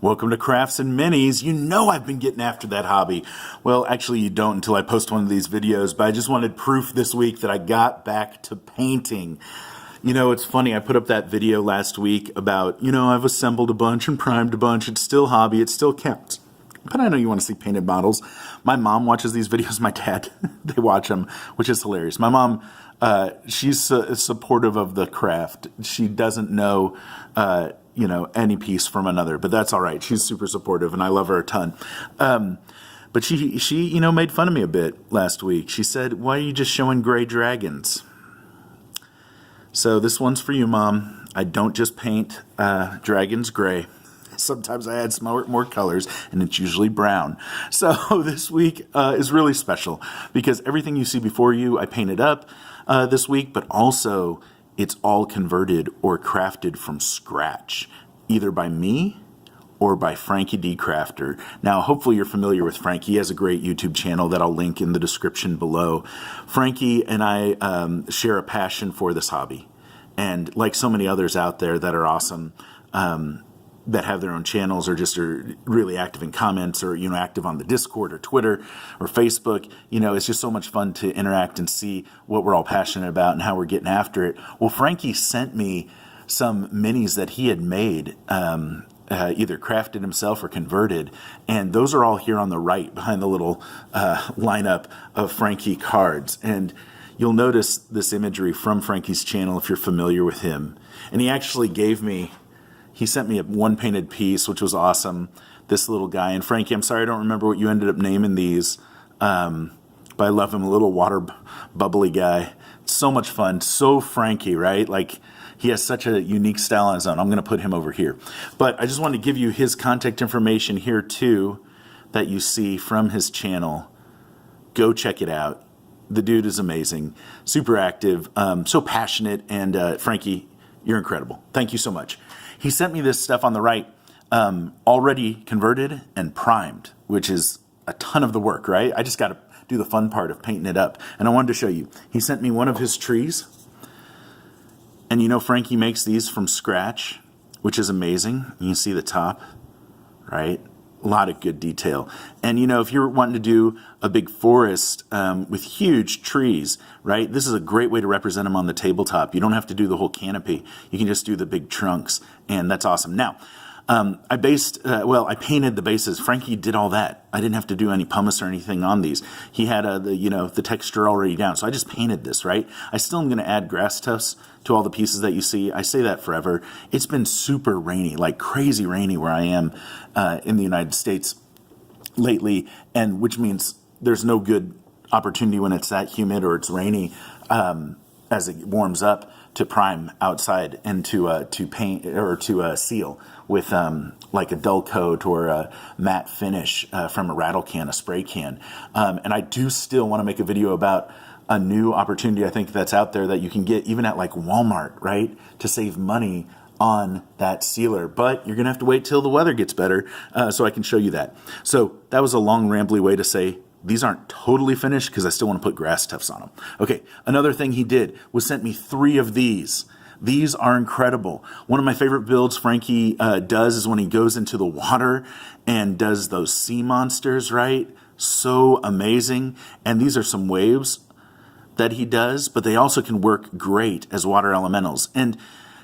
Welcome to Crafts and Minis. You know I've been getting after that hobby. Well, actually you don't until I post one of these videos, but I just wanted proof this week that I got back to painting. You know, it's funny, I put up that video last week about, I've assembled a bunch and primed a bunch. It's still hobby, it still counts. But I know you want to see painted models. My mom watches these videos, my dad, they watch them, which is hilarious. My mom, she's supportive of the craft. She doesn't know, any piece from another, but that's all right. She's super supportive and I love her a ton. But she made fun of me a bit last week. She said, "Why are you just showing gray dragons?" So this one's for you, Mom. I don't just paint dragons gray. Sometimes I add some more colors, and it's usually brown. So this week is really special because everything you see before you, I painted up this week, but also it's all converted or crafted from scratch, either by me or by Franky D. Crafter. Now, hopefully you're familiar with Franky. He has a great YouTube channel that I'll link in the description below. Franky and I share a passion for this hobby. And like so many others out there that are awesome, that have their own channels or just are really active in comments or, active on the Discord or Twitter or Facebook. It's just so much fun to interact and see what we're all passionate about and how we're getting after it. Well, Franky sent me some minis that he had made, either crafted himself or converted. And those are all here on the right behind the little lineup of Franky cards. And you'll notice this imagery from Franky's channel if you're familiar with him. And he actually he sent me one painted piece, which was awesome. This little guy. And Franky, I'm sorry I don't remember what you ended up naming these, but I love him, a little water bubbly guy. So much fun. So Franky, right? Like, he has such a unique style on his own. I'm going to put him over here. But I just wanted to give you his contact information here, too, that you see from his channel. Go check it out. The dude is amazing. Super active. So passionate. And Franky, you're incredible. Thank you so much. He sent me this stuff on the right, already converted and primed, which is a ton of the work, right? I just got to do the fun part of painting it up. And I wanted to show you. He sent me one of his trees. And Franky makes these from scratch, which is amazing. You can see the top, right? A lot of good detail. And if you're wanting to do a big forest with huge trees, right? This is a great way to represent them on the tabletop. You don't have to do the whole canopy. You can just do the big trunks, and that's awesome. Now, I painted the bases. Franky did all that. I didn't have to do any pumice or anything on these. He had the texture already down, so I just painted this, right? I still am going to add grass tufts to all the pieces that you see. I say that forever. It's been super rainy, like crazy rainy where I am in the United States lately, and which means there's no good opportunity when it's that humid or it's rainy as it warms up to prime outside and to paint or to seal with like a dull coat or a matte finish from a rattle can, a spray can. And I do still want to make a video about a new opportunity I think that's out there that you can get even at like Walmart, right? To save money on that sealer. But you're going to have to wait till the weather gets better so I can show you that. So that was a long rambly way to say these aren't totally finished because I still want to put grass tufts on them. Okay, another thing he did was sent me 3 of these. These are incredible. One of my favorite builds Franky does is when he goes into the water and does those sea monsters, right? So amazing. And these are some waves that he does, but they also can work great as water elementals. And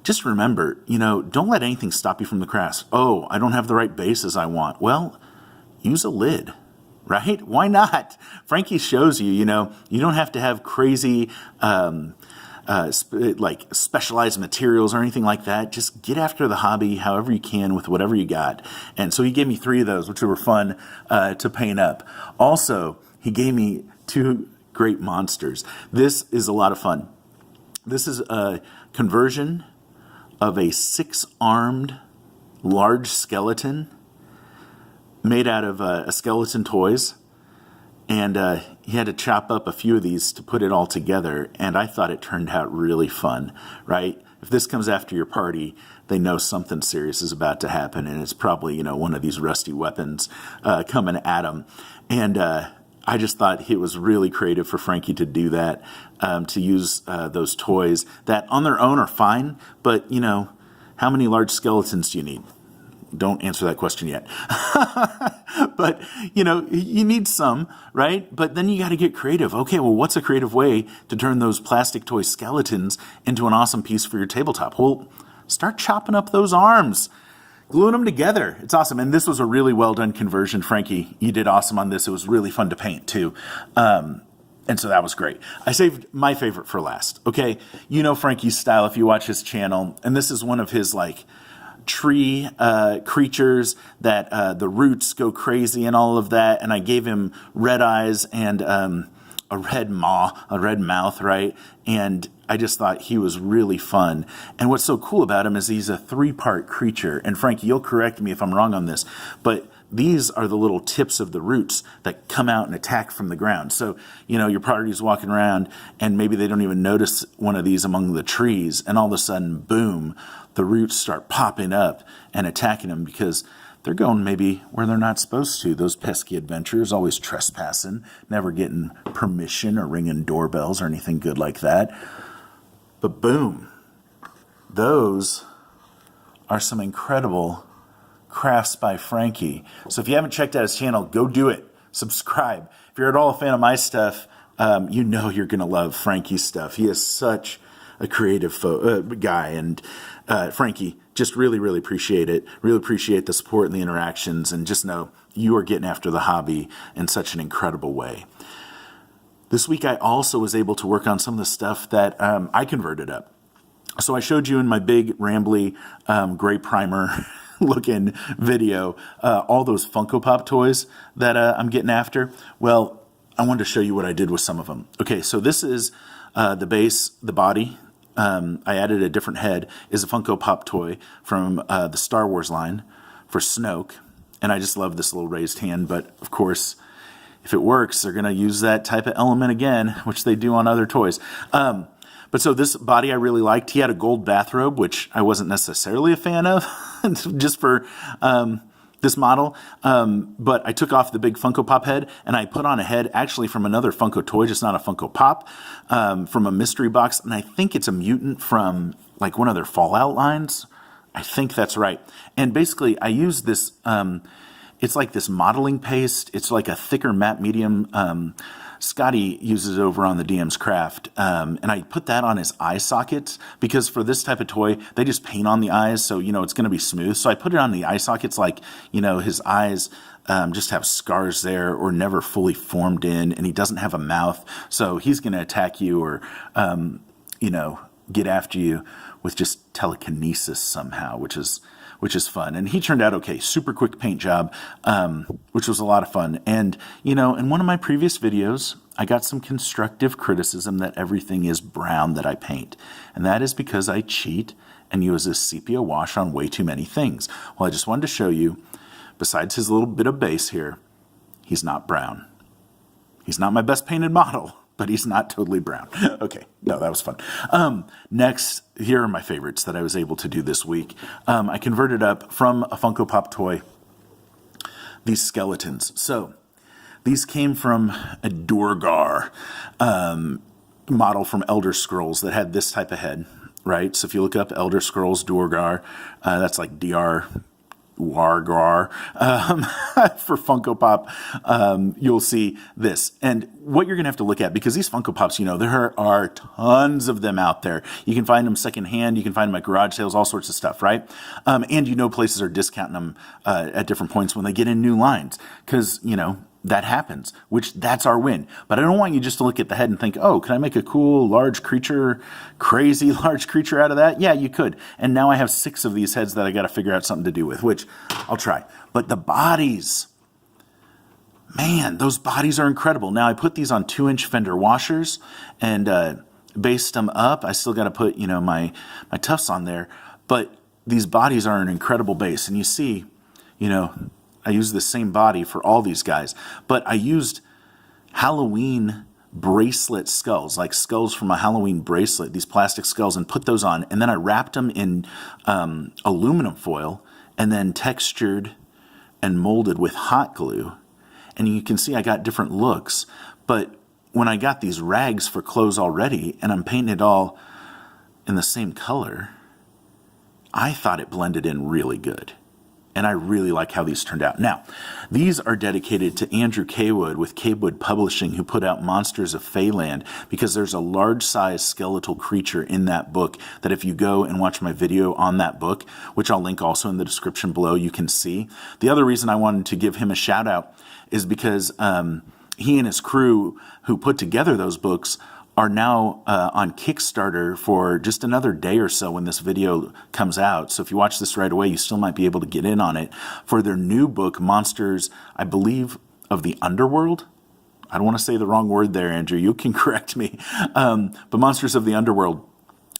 just remember, don't let anything stop you from the crafts. Oh, I don't have the right bases I want. Well, use a lid. Right? Why not? Franky shows you, you don't have to have crazy, like specialized materials or anything like that. Just get after the hobby however you can with whatever you got. And so he gave me 3 of those, which were fun to paint up. Also, he gave me 2 great monsters. This is a lot of fun. This is a conversion of a 6-armed large skeleton made out of skeleton toys, and he had to chop up a few of these to put it all together, and I thought it turned out really fun, right? If this comes after your party, they know something serious is about to happen, and it's probably, one of these rusty weapons coming at them. And I just thought it was really creative for Franky to do that, to use those toys that on their own are fine, but, how many large skeletons do you need? don't answer that question yet. But, you know, you need some, right? But then you got to get creative. Okay, well, what's a creative way to turn those plastic toy skeletons into an awesome piece for your tabletop? Well, start chopping up those arms, gluing them together. It's awesome. And this was a really well done conversion. Franky, you did awesome on this. It was really fun to paint too. And so that was great. I saved my favorite for last. Okay, you know Franky's style if you watch his channel. And this is one of his like tree creatures that the roots go crazy and all of that. And I gave him red eyes and a red mouth, right? And I just thought he was really fun. And what's so cool about him is he's a 3-part creature. And Franky, you'll correct me if I'm wrong on this, but these are the little tips of the roots that come out and attack from the ground. So, you know, your party's walking around and maybe they don't even notice one of these among the trees. And all of a sudden, boom, the roots start popping up and attacking them because they're going maybe where they're not supposed to. Those pesky adventurers always trespassing, never getting permission or ringing doorbells or anything good like that. But boom, those are some incredible crafts by Franky. So if you haven't checked out his channel, go do it. Subscribe. If you're at all a fan of my stuff, you know you're going to love Franky's stuff. He is such a creative guy. And Franky, just really, really appreciate it. Really appreciate the support and the interactions. And just know you are getting after the hobby in such an incredible way. This week, I also was able to work on some of the stuff that I converted up. So I showed you in my big, rambly, gray primer looking video, all those Funko Pop toys that I'm getting after. Well, I wanted to show you what I did with some of them. Okay, so this is the base, the body. I added a different head, is a Funko Pop toy from the Star Wars line for Snoke. And I just love this little raised hand, but of course, if it works, they're going to use that type of element again, which they do on other toys. But so this body I really liked. He had a gold bathrobe, which I wasn't necessarily a fan of, just for this model. But I took off the big Funko Pop head, and I put on a head actually from another Funko toy, just not a Funko Pop, from a mystery box. And I think it's a mutant from like one of their Fallout lines. I think that's right. And basically, I used this... it's like this modeling paste. It's like a thicker matte medium. Scotty uses it over on the DM's Craft. And I put that on his eye sockets because for this type of toy, they just paint on the eyes. So, you know, it's going to be smooth. So I put it on the eye sockets like, you know, his eyes just have scars there or never fully formed in. And he doesn't have a mouth. So he's going to attack you or, you know, get after you with just telekinesis somehow, which is fun. And he turned out okay. Super quick paint job, which was a lot of fun. And, you know, in one of my previous videos, I got some constructive criticism that everything is brown that I paint. And that is because I cheat and use a sepia wash on way too many things. Well, I just wanted to show you, besides his little bit of base here, he's not brown. He's not my best painted model, but he's not totally brown. Okay, no, that was fun. Next, here are my favorites that I was able to do this week. I converted up from a Funko Pop toy these skeletons. So these came from a Durgar model from Elder Scrolls that had this type of head, right? So if you look up Elder Scrolls Durgar, that's like DR Wargar for Funko Pop, you'll see this. And what you're going to have to look at, because these Funko Pops, you know, there are tons of them out there. You can find them secondhand. You can find them at garage sales, all sorts of stuff, right? And you know places are discounting them at different points when they get in new lines because, you know, that happens, which that's our win. But I don't want you just to look at the head and think, oh, can I make a cool large creature, crazy large creature out of that? Yeah, you could. And now I have 6 of these heads that I got to figure out something to do with, which I'll try. But the bodies, man, those bodies are incredible. Now I put these on 2-inch fender washers and based them up. I still got to put, you know, my tufts on there. But these bodies are an incredible base. And you see, you know, I used the same body for all these guys, but I used Halloween bracelet skulls, like skulls from a Halloween bracelet, these plastic skulls, and put those on. And then I wrapped them in aluminum foil and then textured and molded with hot glue. And you can see I got different looks. But when I got these rags for clothes already, and I'm painting it all in the same color, I thought it blended in really good. And I really like how these turned out. Now, these are dedicated to Andrew Kaywood with Kaywood Publishing, who put out Monsters of Feyland, because there's a large-sized skeletal creature in that book that if you go and watch my video on that book, which I'll link also in the description below, you can see. The other reason I wanted to give him a shout-out is because he and his crew who put together those books are now on Kickstarter for just another day or so when this video comes out. So if you watch this right away, you still might be able to get in on it for their new book, Monsters, I believe, of the Underworld. I don't want to say the wrong word there, Andrew. You can correct me. But Monsters of the Underworld,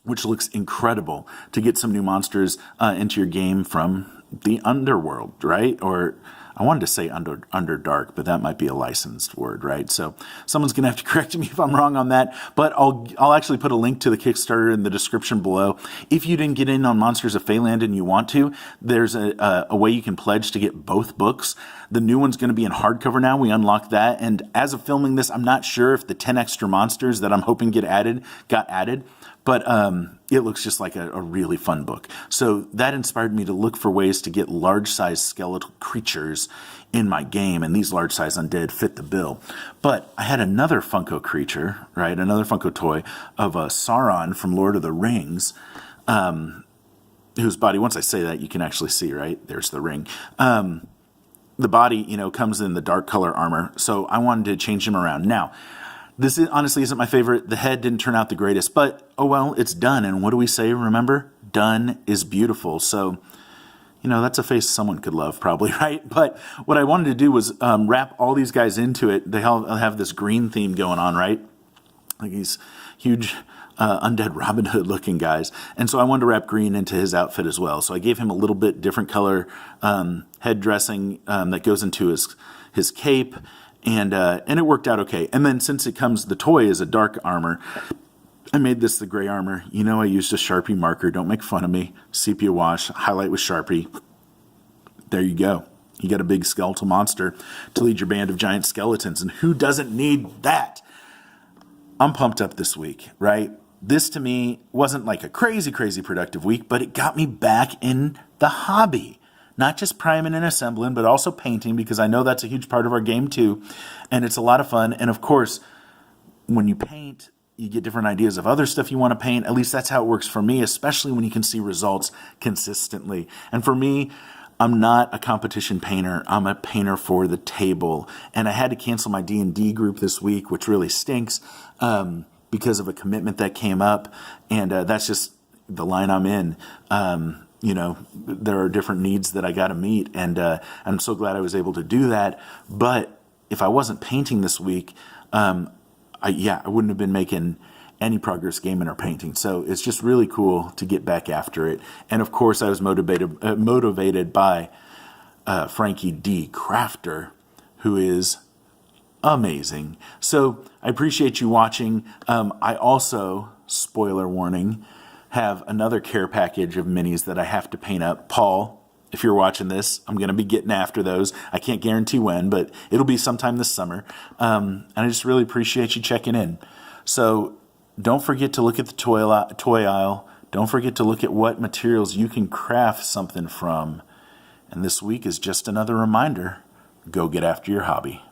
which looks incredible to get some new monsters into your game from the Underworld, right? Or I wanted to say Underdark, but that might be a licensed word, right? So someone's going to have to correct me if I'm wrong on that. But I'll actually put a link to the Kickstarter in the description below. If you didn't get in on Monsters of Feyland and you want to, there's a way you can pledge to get both books. The new one's going to be in hardcover now. We unlocked that. And as of filming this, I'm not sure if the 10 extra monsters that I'm hoping got added. But it looks just like a really fun book. So that inspired me to look for ways to get large-sized skeletal creatures in my game, and these large-sized undead fit the bill. But I had another Funko creature, right, another Funko toy of Sauron from Lord of the Rings, whose body, once I say that, you can actually see, right? There's the ring. The body, comes in the dark color armor, so I wanted to change him around. Now, this honestly isn't my favorite. The head didn't turn out the greatest, but oh well, it's done. And what do we say, remember? Done is beautiful. So, that's a face someone could love probably, right? But what I wanted to do was wrap all these guys into it. They all have this green theme going on, right? Like these huge undead Robin Hood looking guys. And so I wanted to wrap green into his outfit as well. So I gave him a little bit different color head dressing that goes into his cape. And it worked out okay. And then since the toy is a dark armor, I made this the gray armor. I used a Sharpie marker. Don't make fun of me. Sepia wash, highlight with Sharpie. There you go. You got a big skeletal monster to lead your band of giant skeletons. And who doesn't need that? I'm pumped up this week, right? This to me wasn't like a crazy, crazy productive week, but it got me back in the hobby. Not just priming and assembling, but also painting, because I know that's a huge part of our game too. And it's a lot of fun. And of course, when you paint, you get different ideas of other stuff you want to paint. At least that's how it works for me, especially when you can see results consistently. And for me, I'm not a competition painter. I'm a painter for the table. And I had to cancel my D&D group this week, which really stinks because of a commitment that came up. And that's just the line I'm in. There are different needs that I got to meet, and I'm so glad I was able to do that. But if I wasn't painting this week, I wouldn't have been making any progress gaming or painting. So it's just really cool to get back after it. And of course, I was motivated by Franky D. Crafter, who is amazing. So I appreciate you watching. I also, spoiler warning, have another care package of minis that I have to paint up. Paul, if you're watching this, I'm going to be getting after those. I can't guarantee when, but it'll be sometime this summer. And I just really appreciate you checking in. So don't forget to look at the toy aisle. Don't forget to look at what materials you can craft something from. And this week is just another reminder, go get after your hobby.